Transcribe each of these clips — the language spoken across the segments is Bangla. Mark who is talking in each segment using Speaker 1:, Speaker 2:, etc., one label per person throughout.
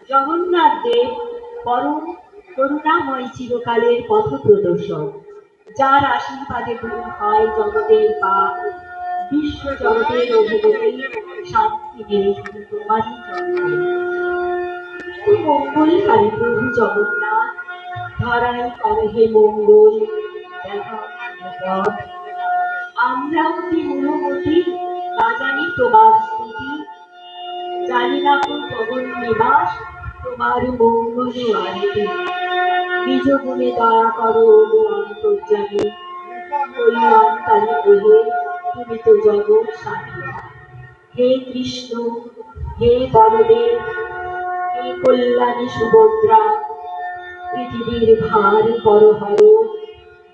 Speaker 1: জগন্নাথ দেব পরম করুণাময় চিরকালের পথপ্রদর্শক, যার আশীর্বাদে দূর হয় জগতের পাপ, বিশ্ব জগতের অধিপতি, শান্তি নেই শুধু তোমারই চরণে। মঙ্গলকারী প্রভু জগন্নাথ, ধরাই করো হে মঙ্গল, দেখাও পথ। আমরা অতি মূলমতি, না জানি তোমার স্তুতি, জানি না কোন পবন নিবাস, তোমার মঙ্গল আরতি। নিজ গুণে দয়া করো গো অন্তর্যামী, কল্যাণকারী গ্রহে তুমি তো জগৎ সাথী। হে কৃষ্ণ, হে বলদেব, হে কল্যাণী সুভদ্রা, পৃথিবীর ভার করো হর,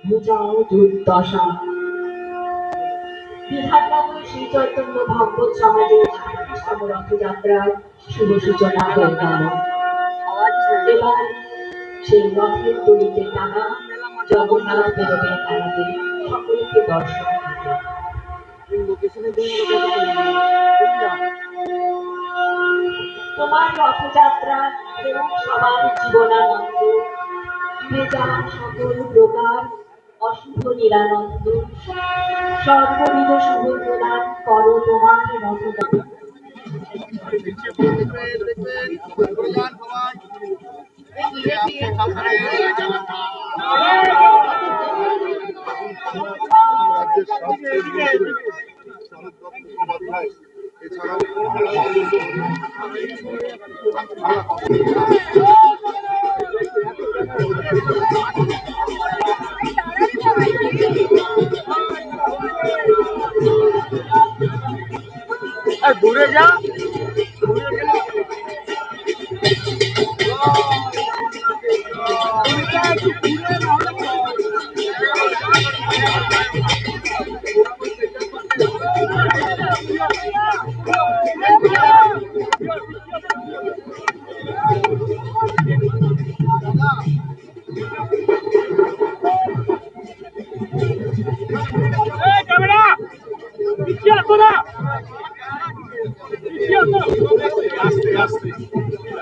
Speaker 1: বুঝাও দুর্দশা। বিধাননগর শ্রী চৈতন্য ভগবত সমাজের ৩৭তম রথযাত্রার শুভ সূচনা হয়ে গেল। এবার সেই রথের দড়িতে টানা জগন্নাথ বেরোবেন আমাদের সকলকে দর্শন দিতে। তোমার রথযাত্রা এবং সবার জীবনানন্দ, দূরে যাওয়া সকল প্রকার অশুভ নিরানন্দ, সর্ববিধ শুভ প্রদান করো তোমার রথযাত্রা।
Speaker 2: দূরে যা